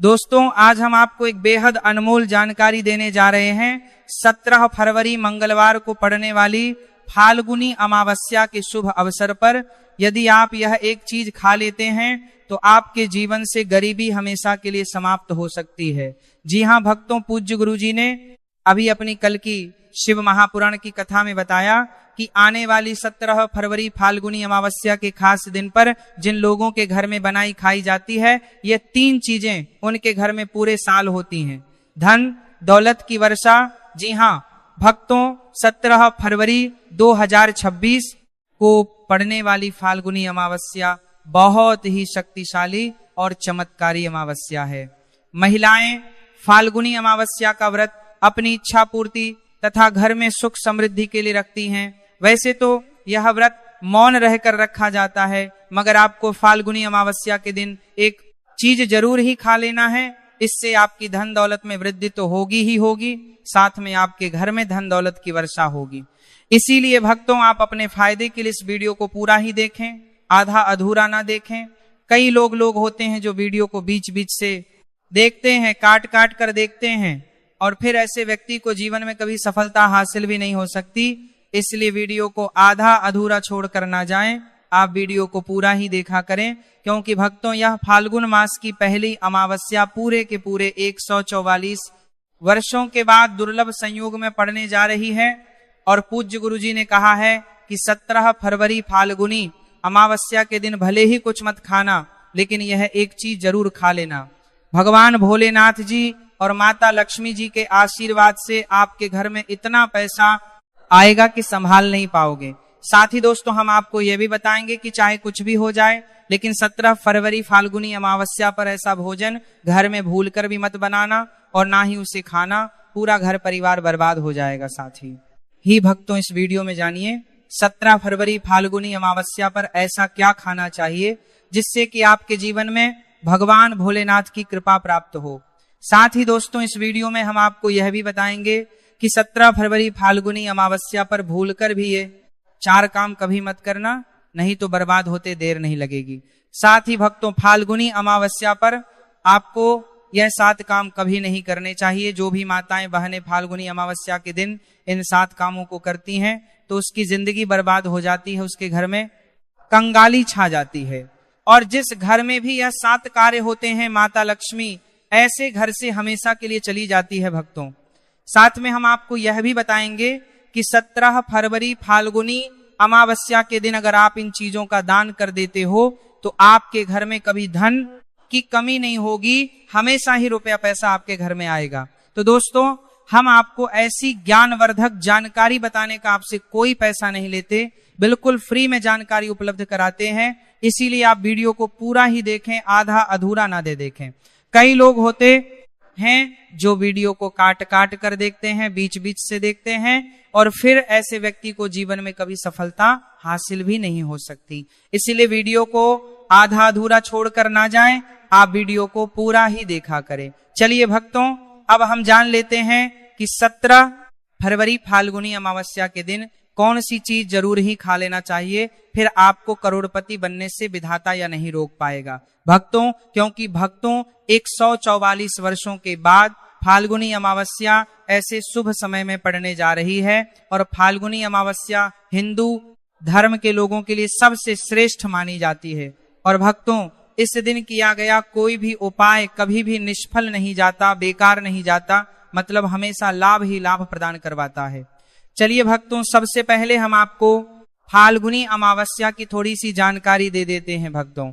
दोस्तों, आज हम आपको एक बेहद अनमोल जानकारी देने जा रहे हैं। 17 फरवरी मंगलवार को पड़ने वाली फाल्गुनी अमावस्या के शुभ अवसर पर यदि आप यह एक चीज खा लेते हैं तो आपके जीवन से गरीबी हमेशा के लिए समाप्त हो सकती है। जी हाँ भक्तों, पूज्य गुरुजी ने अभी अपनी कल की शिव महापुराण की कथा में बताया कि आने वाली 17 फरवरी फाल्गुनी अमावस्या के खास दिन पर जिन लोगों के घर में बनाई खाई जाती है, ये 3 चीजें उनके घर में पूरे साल होती हैं। धन दौलत की वर्षा। जी हाँ भक्तों, 17 फरवरी 2026 को पड़ने वाली फाल्गुनी अमावस्या बहुत ही शक्तिशाली और चमत्कारी अमावस्या है। महिलाएं फाल्गुनी अमावस्या का व्रत अपनी इच्छा पूर्ति तथा घर में सुख समृद्धि के लिए रखती हैं। वैसे तो यह व्रत मौन रहकर रखा जाता है, मगर आपको फाल्गुनी अमावस्या के दिन एक चीज जरूर ही खा लेना है। इससे आपकी धन दौलत में वृद्धि तो होगी ही होगी, साथ में आपके घर में धन दौलत की वर्षा होगी। इसीलिए भक्तों, आप अपने फायदे के लिए इस वीडियो को पूरा ही देखें, आधा अधूरा ना देखें। कई लोग होते हैं जो वीडियो को बीच बीच से देखते हैं, काट काट कर देखते हैं, और फिर ऐसे व्यक्ति को जीवन में कभी सफलता हासिल भी नहीं हो सकती। इसलिए वीडियो को आधा अधूरा छोड़कर ना जाएं, आप वीडियो को पूरा ही देखा करें, क्योंकि भक्तों यह फाल्गुन मास की पहली अमावस्या पूरे के पूरे 144 वर्षों के बाद दुर्लभ संयोग में पड़ने जा रही है। और पूज्य गुरुजी ने कहा है कि 17 फरवरी फाल्गुनी अमावस्या के दिन भले ही कुछ मत खाना, लेकिन यह एक चीज जरूर खा लेना। भगवान भोलेनाथ जी और माता लक्ष्मी जी के आशीर्वाद से आपके घर में इतना पैसा आएगा कि संभाल नहीं पाओगे। साथ ही दोस्तों, हम आपको यह भी बताएंगे कि चाहे कुछ भी हो जाए, लेकिन 17 फरवरी फाल्गुनी अमावस्या पर ऐसा भोजन घर में भूलकर भी मत बनाना और ना ही उसे खाना, पूरा घर परिवार बर्बाद हो जाएगा। साथ ही भक्तों, इस वीडियो में जानिए 17 फरवरी फाल्गुनी अमावस्या पर ऐसा क्या खाना चाहिए जिससे कि आपके जीवन में भगवान भोलेनाथ की कृपा प्राप्त हो। साथ ही दोस्तों, इस वीडियो में हम आपको यह भी बताएंगे कि 17 फरवरी फाल्गुनी अमावस्या पर भूलकर भी ये 4 काम कभी मत करना, नहीं तो बर्बाद होते देर नहीं लगेगी। साथ ही भक्तों, फाल्गुनी अमावस्या पर आपको यह 7 काम कभी नहीं करने चाहिए। जो भी माताएं बहनें फाल्गुनी अमावस्या के दिन इन 7 कामों को करती हैं तो उसकी जिंदगी बर्बाद हो जाती है, उसके घर में कंगाली छा जाती है। और जिस घर में भी यह 7 कार्य होते हैं, माता लक्ष्मी ऐसे घर से हमेशा के लिए चली जाती है भक्तों। साथ में हम आपको यह भी बताएंगे कि 17 फरवरी फाल्गुनी अमावस्या के दिन अगर आप इन चीजों का दान कर देते हो तो आपके घर में कभी धन की कमी नहीं होगी, हमेशा ही रुपया पैसा आपके घर में आएगा। तो दोस्तों, हम आपको ऐसी ज्ञानवर्धक जानकारी बताने का आपसे कोई पैसा नहीं लेते, बिल्कुल फ्री में जानकारी उपलब्ध कराते हैं। इसीलिए आप वीडियो को पूरा ही देखें, आधा अधूरा ना देखें। कई लोग होते हैं जो वीडियो को काट काट कर देखते हैं, बीच बीच से देखते हैं, और फिर ऐसे व्यक्ति को जीवन में कभी सफलता हासिल भी नहीं हो सकती। इसीलिए वीडियो को आधा अधूरा छोड़कर ना जाएं, आप वीडियो को पूरा ही देखा करें। चलिए भक्तों, अब हम जान लेते हैं कि 17 फरवरी फाल्गुनी अमावस्या के दिन कौन सी चीज जरूर ही खा लेना चाहिए, फिर आपको करोड़पति बनने से विधाता या नहीं रोक पाएगा भक्तों। क्योंकि भक्तों 144 वर्षों के बाद फाल्गुनी अमावस्या ऐसे शुभ समय में पड़ने जा रही है, और फाल्गुनी अमावस्या हिंदू धर्म के लोगों के लिए सबसे श्रेष्ठ मानी जाती है। और भक्तों, इस दिन किया गया कोई भी उपाय कभी भी निष्फल नहीं जाता, बेकार नहीं जाता, मतलब हमेशा लाभ ही लाभ प्रदान करवाता है। चलिए भक्तों, सबसे पहले हम आपको फाल्गुनी अमावस्या की थोड़ी सी जानकारी दे देते हैं भक्तों।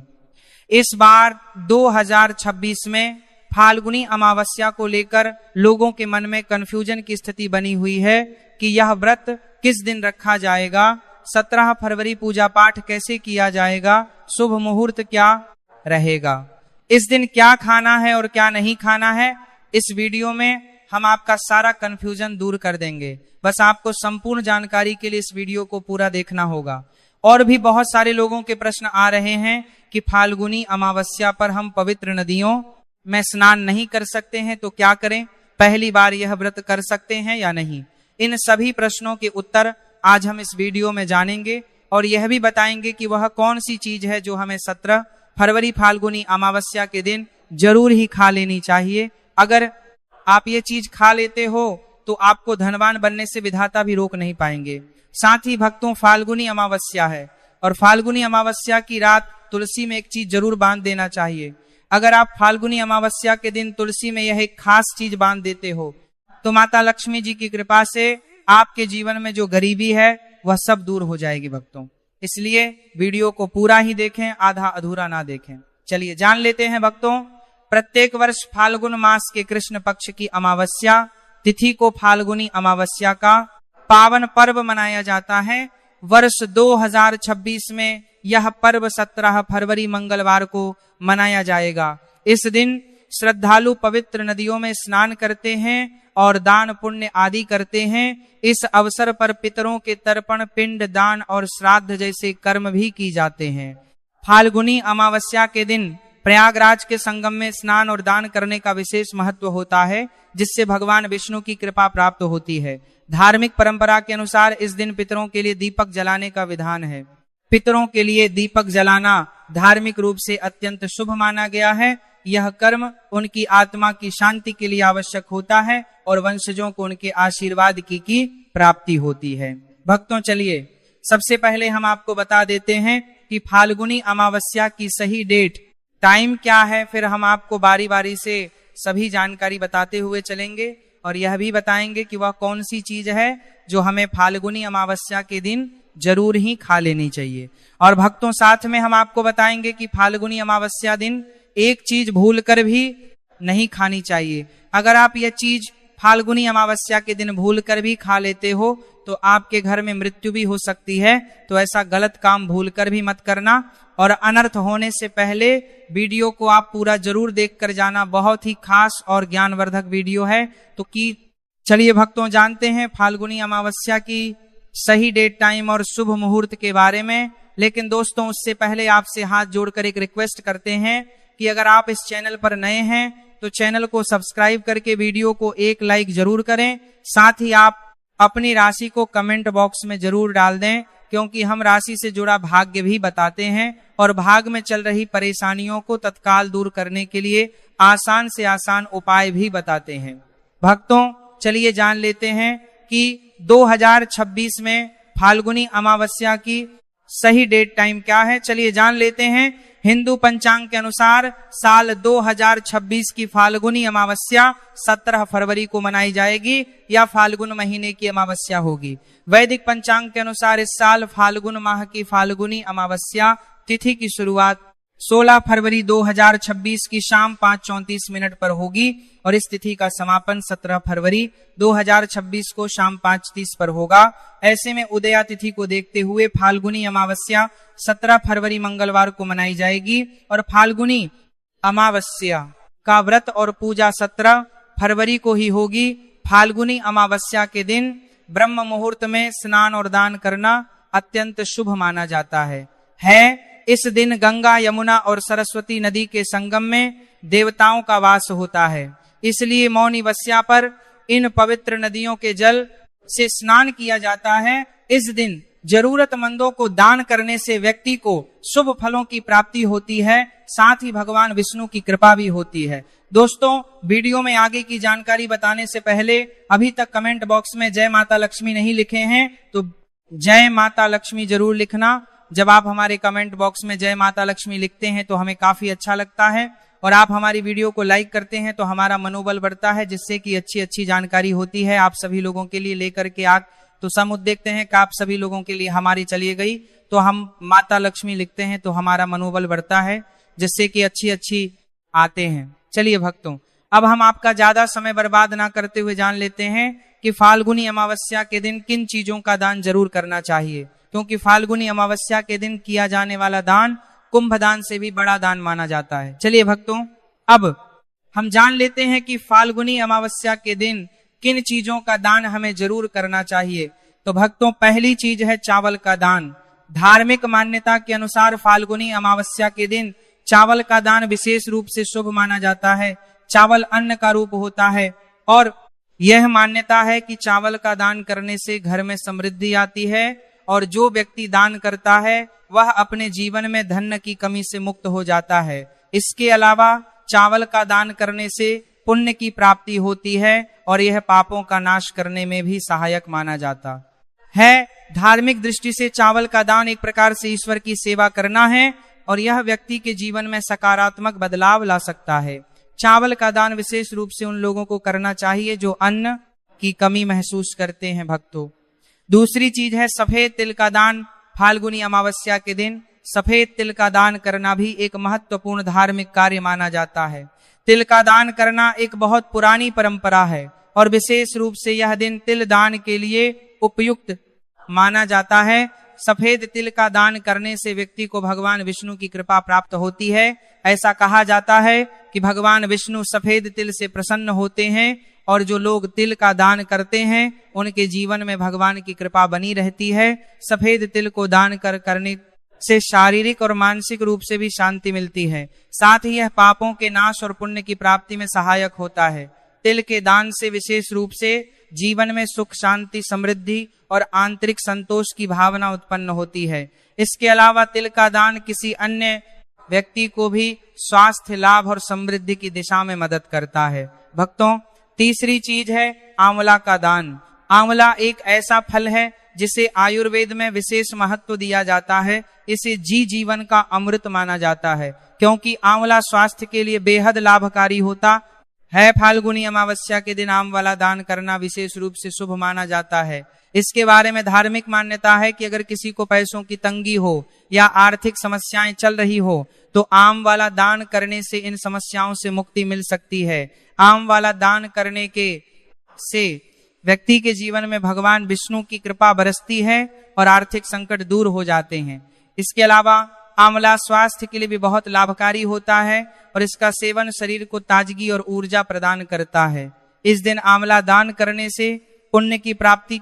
इस बार 2026 में फाल्गुनी अमावस्या को लेकर लोगों के मन में कंफ्यूजन की स्थिति बनी हुई है कि यह व्रत किस दिन रखा जाएगा, 17 फरवरी पूजा पाठ कैसे किया जाएगा, शुभ मुहूर्त क्या रहेगा, इस दिन क्या खाना है और क्या नहीं खाना है। इस वीडियो में हम आपका सारा कंफ्यूजन दूर कर देंगे। बस आपको संपूर्ण जानकारी के लिए इस वीडियो को पूरा देखना होगा। और भी बहुत सारे लोगों के प्रश्न आ रहे हैं कि फाल्गुनी अमावस्या पर हम पवित्र नदियों में स्नान नहीं कर सकते हैं तो क्या करें, पहली बार यह व्रत कर सकते हैं या नहीं। इन सभी प्रश्नों के उत्तर आज हम इस वीडियो में जानेंगे, और यह भी बताएंगे कि वह कौन सी चीज है जो हमें 17 फरवरी फाल्गुनी अमावस्या के दिन जरूर ही खा लेनी चाहिए। अगर आप ये चीज खा लेते हो तो आपको धनवान बनने से विधाता भी रोक नहीं पाएंगे। साथ ही भक्तों, फाल्गुनी अमावस्या है और फाल्गुनी अमावस्या की रात तुलसी में एक चीज जरूर बांध देना चाहिए। अगर आप फाल्गुनी अमावस्या के दिन तुलसी में यह एक खास चीज बांध देते हो तो माता लक्ष्मी जी की कृपा से आपके जीवन में जो गरीबी है वह सब दूर हो जाएगी भक्तों। इसलिए वीडियो को पूरा ही देखें, आधा अधूरा ना देखें। चलिए जान लेते हैं भक्तों, प्रत्येक वर्ष फाल्गुन मास के कृष्ण पक्ष की अमावस्या तिथि को फाल्गुनी अमावस्या का पावन पर्व मनाया जाता है। वर्ष 2026 में यह पर्व 17 फरवरी मंगलवार को मनाया जाएगा। इस दिन श्रद्धालु पवित्र नदियों में स्नान करते हैं और दान पुण्य आदि करते हैं। इस अवसर पर पितरों के तर्पण, पिंड दान और श्राद्ध जैसे कर्म भी की जाते हैं। फाल्गुनी अमावस्या के दिन प्रयागराज के संगम में स्नान और दान करने का विशेष महत्व होता है, जिससे भगवान विष्णु की कृपा प्राप्त होती है। धार्मिक परंपरा के अनुसार इस दिन पितरों के लिए दीपक जलाने का विधान है। पितरों के लिए दीपक जलाना धार्मिक रूप से अत्यंत शुभ माना गया है। यह कर्म उनकी आत्मा की शांति के लिए आवश्यक होता है और वंशजों को उनके आशीर्वाद की प्राप्ति होती है। भक्तों, चलिए सबसे पहले हम आपको बता देते हैं कि फाल्गुनी अमावस्या की सही डेट, टाइम क्या है। फिर हम आपको बारी बारी से सभी जानकारी बताते हुए चलेंगे और यह भी बताएंगे कि वह कौन सी चीज है जो हमें फाल्गुनी अमावस्या के दिन जरूर ही खा लेनी चाहिए। और भक्तों, साथ में हम आपको बताएंगे कि फाल्गुनी अमावस्या दिन एक चीज भूलकर भी नहीं खानी चाहिए। अगर आप यह चीज फाल्गुनी अमावस्या के दिन भूलकर भी खा लेते हो तो आपके घर में मृत्यु भी हो सकती है। तो ऐसा गलत काम भूलकर भी मत करना और अनर्थ होने से पहले वीडियो को आप पूरा जरूर देख कर जाना। बहुत ही खास और ज्ञानवर्धक वीडियो है। तो चलिए भक्तों, जानते हैं फाल्गुनी अमावस्या की सही डेट, टाइम और शुभ मुहूर्त के बारे में। लेकिन दोस्तों, उससे पहले आपसे हाथ जोड़कर एक रिक्वेस्ट करते हैं कि अगर आप इस चैनल पर नए हैं तो चैनल को सब्सक्राइब करके वीडियो को एक लाइक जरूर करें। साथ ही आप अपनी राशि को कमेंट बॉक्स में जरूर डाल दें, क्योंकि हम राशि से जुड़ा भाग्य भी बताते हैं और भाग में चल रही परेशानियों को तत्काल दूर करने के लिए आसान से आसान उपाय भी बताते हैं। भक्तों, चलिए जान लेते हैं कि 2026 में फाल्गुनी अमावस्या की सही डेट, टाइम क्या है। चलिए जान लेते हैं। हिंदू पंचांग के अनुसार साल 2026 की फाल्गुनी अमावस्या 17 फरवरी को मनाई जाएगी या फाल्गुन महीने की अमावस्या होगी। वैदिक पंचांग के अनुसार इस साल फाल्गुन माह की फाल्गुनी अमावस्या तिथि की शुरुआत 16 फरवरी 2026 की शाम 5:34 पर होगी और इस तिथि का समापन 17 फरवरी 2026 को शाम 5:30 पर होगा। ऐसे में उदया तिथि को देखते हुए फाल्गुनी अमावस्या 17 फरवरी मंगलवार को मनाई जाएगी और फाल्गुनी अमावस्या का व्रत और पूजा 17 फरवरी को ही होगी। फाल्गुनी अमावस्या के दिन ब्रह्म मुहूर्त में स्नान और दान करना अत्यंत शुभ माना जाता है। इस दिन गंगा, यमुना और सरस्वती नदी के संगम में देवताओं का वास होता है। इसलिए मौनी वस्या पर इन पवित्र नदियों के जल से स्नान किया जाता है। इस दिन जरूरतमंदों को दान करने से व्यक्ति को शुभ फलों की प्राप्ति होती है, साथ ही भगवान विष्णु की कृपा भी होती है। दोस्तों, वीडियो में आगे की जानकारी बताने से पहले अभी तक कमेंट बॉक्स में जय माता लक्ष्मी नहीं लिखे हैं तो जय माता लक्ष्मी जरूर लिखना। जब आप हमारे कमेंट बॉक्स में जय माता लक्ष्मी लिखते हैं तो हमें काफी अच्छा लगता है और आप हमारी वीडियो को लाइक करते हैं तो हमारा मनोबल बढ़ता है, जिससे कि अच्छी अच्छी जानकारी होती है आप सभी लोगों के लिए लेकर के तो समुद्र देखते हैं कि आप सभी लोगों के लिए हमारी चली गई तो हम माता लक्ष्मी लिखते हैं तो हमारा मनोबल बढ़ता है, जिससे कि अच्छी अच्छी आते हैं। चलिए भक्तों, अब हम आपका ज्यादा समय बर्बाद ना करते हुए जान लेते हैं कि फाल्गुनी अमावस्या के दिन किन चीजों का दान जरूर करना चाहिए, क्योंकि फाल्गुनी अमावस्या के दिन किया जाने वाला दान कुंभ दान से भी बड़ा दान माना जाता है। चलिए भक्तों, अब हम जान लेते हैं कि फाल्गुनी अमावस्या के दिन किन चीजों का दान हमें जरूर करना चाहिए। तो भक्तों, पहली चीज है चावल का दान। धार्मिक मान्यता के अनुसार फाल्गुनी अमावस्या के दिन चावल का दान विशेष रूप से शुभ माना जाता है। चावल अन्न का रूप होता है और यह मान्यता है कि चावल का दान करने से घर में समृद्धि आती है और जो व्यक्ति दान करता है वह अपने जीवन में धन की कमी से मुक्त हो जाता है। इसके अलावा चावल का दान करने से पुण्य की प्राप्ति होती है और यह पापों का नाश करने में भी सहायक माना जाता है। धार्मिक दृष्टि से चावल का दान एक प्रकार से ईश्वर की सेवा करना है और यह व्यक्ति के जीवन में सकारात्मक बदलाव ला सकता है। चावल का दान विशेष रूप से उन लोगों को करना चाहिए जो अन्न की कमी महसूस करते हैं भक्तों। दूसरी चीज है सफेद तिल का दान। फाल्गुनी अमावस्या के दिन सफेद तिल का दान करना भी एक महत्वपूर्ण धार्मिक कार्य माना जाता है। तिल का दान करना एक बहुत पुरानी परंपरा है और विशेष रूप से यह दिन तिल दान के लिए उपयुक्त माना जाता है। सफेद तिल का दान करने से व्यक्ति को भगवान विष्णु की कृपा प्राप्त होती है। ऐसा कहा जाता है कि भगवान विष्णु सफेद तिल से प्रसन्न होते हैं और जो लोग तिल का दान करते हैं उनके जीवन में भगवान की कृपा बनी रहती है। सफेद तिल को दान करने से शारीरिक और मानसिक रूप से भी शांति मिलती है। साथ ही यह पापों के नाश और पुण्य की प्राप्ति में सहायक होता है। तिल के दान से विशेष रूप से जीवन में सुख, शांति, समृद्धि और आंतरिक संतोष की भावना उत्पन्न होती है। इसके अलावा तिल का दान किसी अन्य व्यक्ति को भी स्वास्थ्य लाभ और समृद्धि की दिशा में मदद करता है। भक्तों, तीसरी चीज है आंवला का दान। आंवला एक ऐसा फल है जिसे आयुर्वेद में विशेष महत्व दिया जाता है। इसे जीवन का अमृत माना जाता है क्योंकि आंवला स्वास्थ्य के लिए बेहद लाभकारी होता है। फाल्गुनी अमावस्या के दिन आंवला दान करना विशेष रूप से शुभ माना जाता है। इसके बारे में धार्मिक मान्यता है कि अगर किसी को पैसों की तंगी हो या आर्थिक समस्याएं चल रही हो तो आम वाला दान करने से इन समस्याओं से मुक्ति मिल सकती है। आम वाला दान करने से व्यक्ति के जीवन में भगवान विष्णु की कृपा बरसती है और आर्थिक संकट दूर हो जाते हैं। इसके अलावा आंवला स्वास्थ्य के लिए भी बहुत लाभकारी होता है और इसका सेवन शरीर को ताजगी और ऊर्जा प्रदान करता है। इस दिन आंवला दान करने से पुण्य की प्राप्ति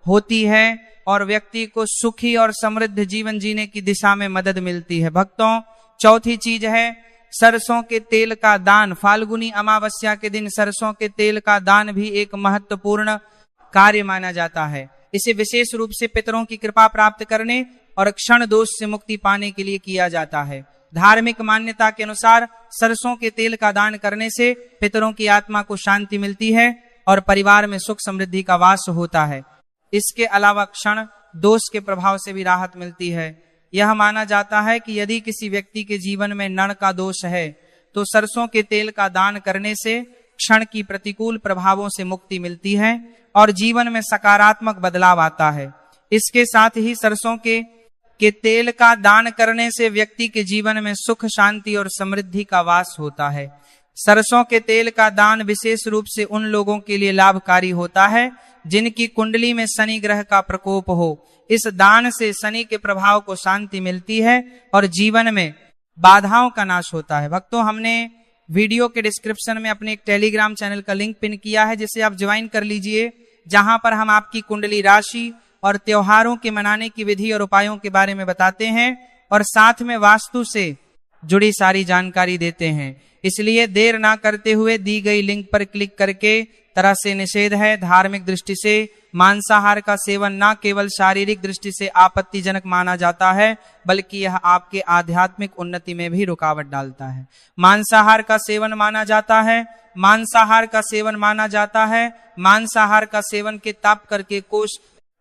होती है और व्यक्ति को सुखी और समृद्ध जीवन जीने की दिशा में मदद मिलती है। भक्तों, चौथी चीज है सरसों के तेल का दान। फाल्गुनी अमावस्या के दिन सरसों के तेल का दान भी एक महत्वपूर्ण कार्य माना जाता है। इसे विशेष रूप से पितरों की कृपा प्राप्त करने और क्षण दोष से मुक्ति पाने के लिए किया जाता है। धार्मिक मान्यता के अनुसार सरसों के तेल का दान करने से पितरों की आत्मा को शांति मिलती है और परिवार में सुख समृद्धि का वास होता है। इसके अलावा क्षण दोष के प्रभाव से भी राहत मिलती है। यह माना जाता है कि यदि किसी व्यक्ति के जीवन में नर का दोष है तो सरसों के तेल का दान करने से क्षण की प्रतिकूल प्रभावों से मुक्ति मिलती है और जीवन में सकारात्मक बदलाव आता है। इसके साथ ही सरसों के तेल का दान करने से व्यक्ति के जीवन में सुख, शांति और समृद्धि का वास होता है। सरसों के तेल का दान विशेष रूप से उन लोगों के लिए लाभकारी होता है जिनकी कुंडली में शनि ग्रह का प्रकोप हो। इस दान से शनि के प्रभाव को शांति मिलती है और जीवन में बाधाओं का नाश होता है। भक्तों, हमने वीडियो के डिस्क्रिप्शन में अपने एक टेलीग्राम चैनल का लिंक पिन किया है जिसे आप ज्वाइन कर लीजिए, जहां पर हम आपकी कुंडली राशि और त्योहारों के मनाने की विधि और उपायों के बारे में बताते हैं और साथ में वास्तु से जुड़ी सारी जानकारी देते हैं। इसलिए देर ना करते हुए दी गई लिंक पर क्लिक करके तरह से निषेध है। धार्मिक दृष्टि से मांसाहार का सेवन न केवल शारीरिक दृष्टि से आपत्तिजनक माना जाता है बल्कि यह आपके आध्यात्मिक उन्नति में भी रुकावट डालता है। मांसाहार का सेवन माना जाता है मांसाहार का सेवन के ताप करके कोष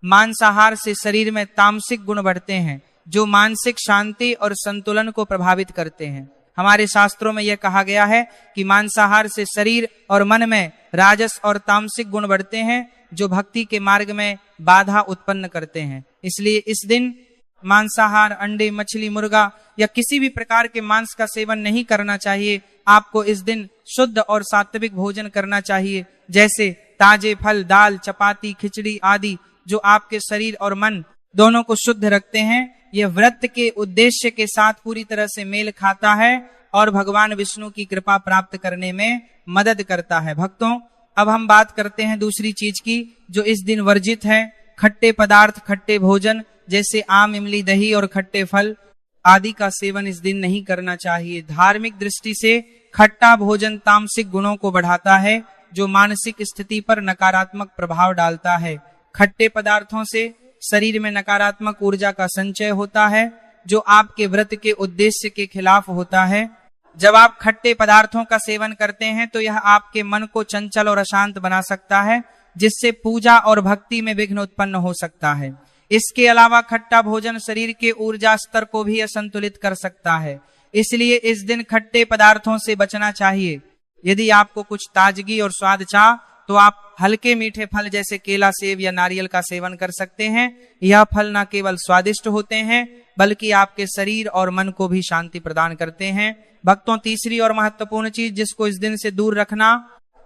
मांसाहार से शरीर में तामसिक गुण बढ़ते हैं जो मानसिक शांति और संतुलन को प्रभावित करते हैं। हमारे शास्त्रों में यह कहा गया है कि मांसाहार से शरीर और मन में राजस और तामसिक गुण बढ़ते हैं जो भक्ति के मार्ग में बाधा उत्पन्न करते हैं। इसलिए इस दिन मांसाहार, अंडे, मछली, मुर्गा या किसी भी प्रकार के मांस का सेवन नहीं करना चाहिए। आपको इस दिन शुद्ध और सात्विक भोजन करना चाहिए, जैसे ताजे फल, दाल, चपाती, खिचड़ी आदि जो आपके शरीर और मन दोनों को शुद्ध रखते हैं। यह व्रत के उद्देश्य के साथ पूरी तरह से मेल खाता है और भगवान विष्णु की कृपा प्राप्त करने में मदद करता है। भक्तों, अब हम बात करते हैं दूसरी चीज की जो इस दिन वर्जित है। खट्टे पदार्थ, खट्टे भोजन जैसे आम, इमली, दही और खट्टे फल आदि का सेवन इस दिन नहीं करना चाहिए। धार्मिक दृष्टि से खट्टा भोजन तामसिक गुणों को बढ़ाता है जो मानसिक स्थिति पर नकारात्मक प्रभाव डालता है। खट्टे पदार्थों से शरीर में नकारात्मक ऊर्जा का संचय होता है जो आपके व्रत के उद्देश्य के खिलाफ होता है। जब आप खट्टे पदार्थों का सेवन करते हैं तो यह आपके मन को चंचल और अशांत बना सकता है, जिससे पूजा और भक्ति में विघ्न उत्पन्न हो सकता है। इसके अलावा खट्टा भोजन शरीर के ऊर्जा स्तर को भी असंतुलित कर सकता है, इसलिए इस दिन खट्टे पदार्थों से बचना चाहिए। यदि आपको कुछ ताजगी और स्वाद चाह तो आप हल्के मीठे फल जैसे केला, सेब या नारियल का सेवन कर सकते हैं। यह फल न केवल स्वादिष्ट होते हैं बल्कि आपके शरीर और मन को भी शांति प्रदान करते हैं। भक्तों, तीसरी और महत्वपूर्ण चीज जिसको इस दिन से दूर रखना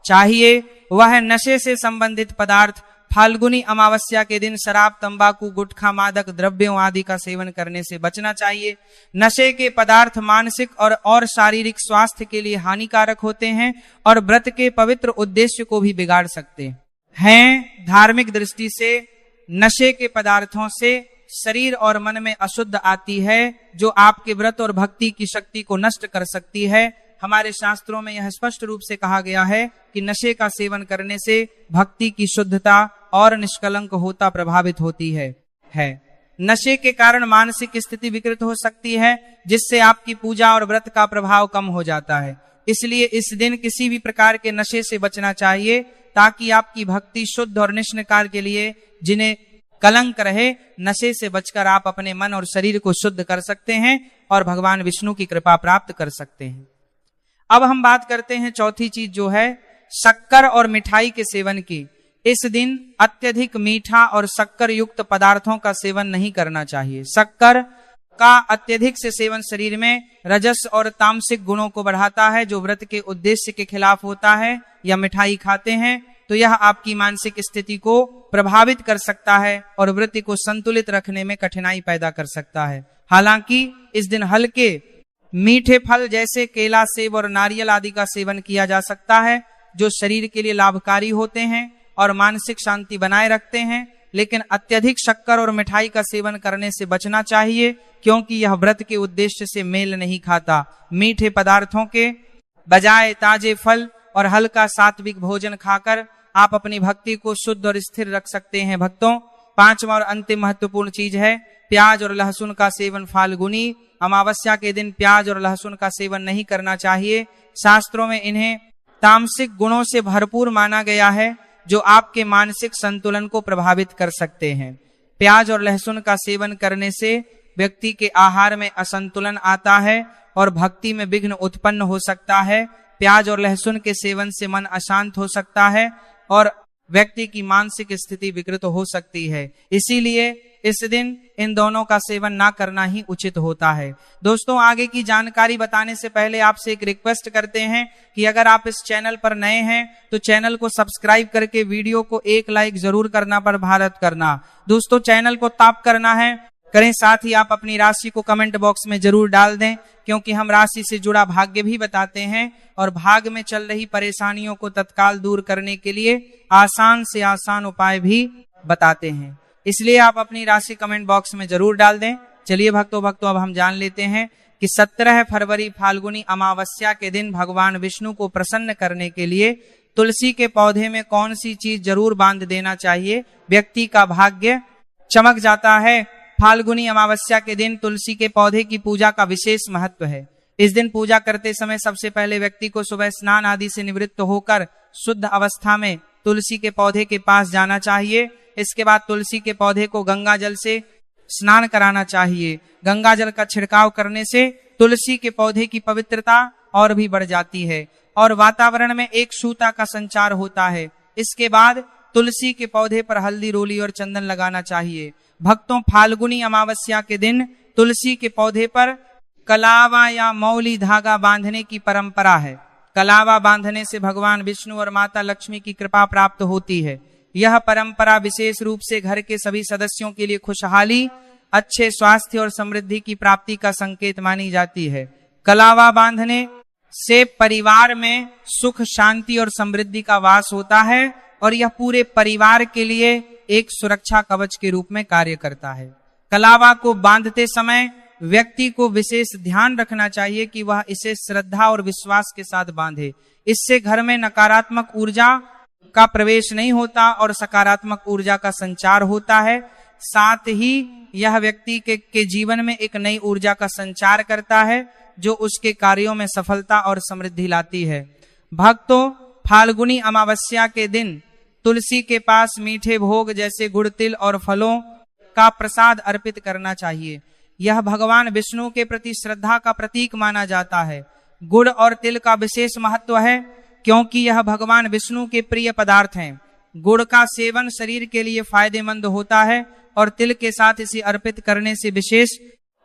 चाहिए वह है नशे से संबंधित पदार्थ। फाल्गुनी अमावस्या के दिन शराब, तंबाकू, गुटखा, मादक द्रव्यों आदि का सेवन करने से बचना चाहिए। नशे के पदार्थ मानसिक और शारीरिक स्वास्थ्य के लिए हानिकारक होते हैं और व्रत के पवित्र उद्देश्य को भी बिगाड़ सकते हैं। धार्मिक दृष्टि से नशे के पदार्थों से शरीर और मन में अशुद्ध आती है, जो आपके व्रत और भक्ति की शक्ति को नष्ट कर सकती है। हमारे शास्त्रों में यह स्पष्ट रूप से कहा गया है कि नशे का सेवन करने से भक्ति की शुद्धता और निष्कलंक होता प्रभावित होती है। नशे के कारण मानसिक स्थिति विकृत हो सकती है, जिससे आपकी पूजा और व्रत का प्रभाव कम हो जाता है। इसलिए इस दिन किसी भी प्रकार के नशे से बचना चाहिए, ताकि आपकी भक्ति शुद्ध और निष्काम के लिए जिन्हें कलंक रहे, नशे से बचकर आप अपने मन और शरीर को शुद्ध कर सकते हैं और भगवान विष्णु की कृपा प्राप्त कर सकते हैं। अब हम बात करते हैं चौथी चीज, जो है शक्कर और मिठाई के सेवन की। इस दिन अत्यधिक मीठा और शक्कर युक्त पदार्थों का सेवन नहीं करना चाहिए। शक्कर का अत्यधिक से सेवन शरीर में रजस और तामसिक गुणों को बढ़ाता है, जो व्रत के उद्देश्य के खिलाफ होता है। या मिठाई खाते हैं तो यह आपकी मानसिक स्थिति को प्रभावित कर सकता है और व्रत को संतुलित रखने में कठिनाई पैदा कर सकता है। हालांकि इस दिन हल्के मीठे फल जैसे केला, सेब और नारियल आदि का सेवन किया जा सकता है, जो शरीर के लिए लाभकारी होते हैं और मानसिक शांति बनाए रखते हैं। लेकिन अत्यधिक शक्कर और मिठाई का सेवन करने से बचना चाहिए, क्योंकि यह व्रत के उद्देश्य से मेल नहीं खाता। मीठे पदार्थों के बजाय ताजे फल और हल्का सात्विक भोजन खाकर आप अपनी भक्ति को शुद्ध और स्थिर रख सकते हैं। भक्तों, पांचवा और अंतिम महत्वपूर्ण चीज है प्याज और लहसुन का सेवन। फाल्गुनी अमावस्या के दिन प्याज और लहसुन का सेवन नहीं करना चाहिए। शास्त्रों में इन्हें तामसिक गुणों से भरपूर माना गया है, जो आपके मानसिक संतुलन को प्रभावित कर सकते हैं। प्याज और लहसुन का सेवन करने से व्यक्ति के आहार में असंतुलन आता है और भक्ति में विघ्न उत्पन्न हो सकता है। प्याज और लहसुन के सेवन से मन अशांत हो सकता है और व्यक्ति की मानसिक स्थिति विकृत हो सकती है। इसीलिए इस दिन इन दोनों का सेवन ना करना ही उचित होता है। दोस्तों, आगे की जानकारी बताने से पहले आपसे एक रिक्वेस्ट करते हैं कि अगर आप इस चैनल पर नए हैं तो चैनल को सब्सक्राइब करके वीडियो को एक लाइक जरूर करना पर भारत करना। दोस्तों, चैनल को टैप करना है, करें। साथ ही आप अपनी राशि को कमेंट बॉक्स में जरूर डाल दें, क्योंकि हम राशि से जुड़ा भाग्य भी बताते हैं और भाग्य में चल रही परेशानियों को तत्काल दूर करने के लिए आसान से आसान उपाय भी बताते हैं। इसलिए आप अपनी राशि कमेंट बॉक्स में जरूर डाल दें। चलिए भक्तों अब हम जान लेते हैं कि 17 फरवरी फाल्गुनी अमावस्या के दिन भगवान विष्णु को प्रसन्न करने के लिए तुलसी के पौधे में कौन सी चीज जरूर बांध देना चाहिए, व्यक्ति का भाग्य चमक जाता है। फाल्गुनी अमावस्या के दिन तुलसी के पौधे की पूजा का विशेष महत्व है। इस दिन पूजा करते समय सबसे पहले व्यक्ति को सुबह स्नान आदि से निवृत्त होकर शुद्ध अवस्था में तुलसी के पौधे के पास जाना चाहिए। इसके बाद तुलसी के पौधे को गंगा जल से स्नान कराना चाहिए। गंगा जल का छिड़काव करने से तुलसी के पौधे की पवित्रता और भी बढ़ जाती है और वातावरण में एक शुद्धता का संचार होता है। इसके बाद तुलसी के पौधे पर हल्दी, रोली और चंदन लगाना चाहिए। भक्तों, फाल्गुनी अमावस्या के दिन तुलसी के पौधे पर कलावा या मौली धागा बांधने की परंपरा है। कलावा बांधने से भगवान विष्णु और माता लक्ष्मी की कृपा प्राप्त होती है। यह परंपरा विशेष रूप से घर के सभी सदस्यों के लिए खुशहाली, अच्छे स्वास्थ्य और समृद्धि की प्राप्ति का संकेत मानी जाती है। कलावा बांधने से परिवार में सुख, शांति और समृद्धि का वास होता है और यह पूरे परिवार के लिए एक सुरक्षा कवच के रूप में कार्य करता है। कलावा को बांधते समय व्यक्ति को विशेष ध्यान रखना चाहिए कि वह इसे श्रद्धा और विश्वास के साथ बांधे। इससे घर में नकारात्मक ऊर्जा का प्रवेश नहीं होता और सकारात्मक ऊर्जा का संचार होता है। साथ ही यह व्यक्ति के जीवन में एक नई ऊर्जा का संचार करता है। जो उसके कार्यों में सफलता और समृद्धि लाती है। भक्तों, फाल्गुनी अमावस्या के दिन तुलसी के पास मीठे भोग जैसे गुड़, तिल और फलों का प्रसाद अर्पित करना चाहिए। यह भगवान विष्णु के प्रति श्रद्धा का प्रतीक माना जाता है। गुड़ और तिल का विशेष महत्व है क्योंकि यह भगवान विष्णु के प्रिय पदार्थ हैं। गुड़ का सेवन शरीर के लिए फायदेमंद होता है और तिल के साथ इसे अर्पित करने से विशेष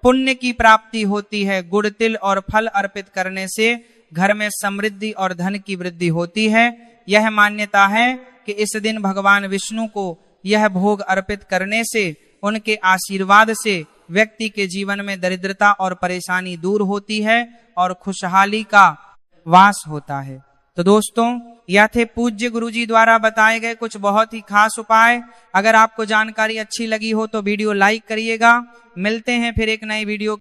पुण्य की प्राप्ति होती है। गुड़, तिल और फल अर्पित करने से घर में समृद्धि और धन की वृद्धि होती है। यह मान्यता है कि इस दिन भगवान विष्णु को यह भोग अर्पित करने से, उनके आशीर्वाद से व्यक्ति के जीवन में दरिद्रता और परेशानी दूर होती है और खुशहाली का वास होता है। तो दोस्तों, यह थे पूज्य गुरुजी द्वारा बताए गए कुछ बहुत ही खास उपाय। अगर आपको जानकारी अच्छी लगी हो तो वीडियो लाइक करिएगा। मिलते हैं फिर एक नई वीडियो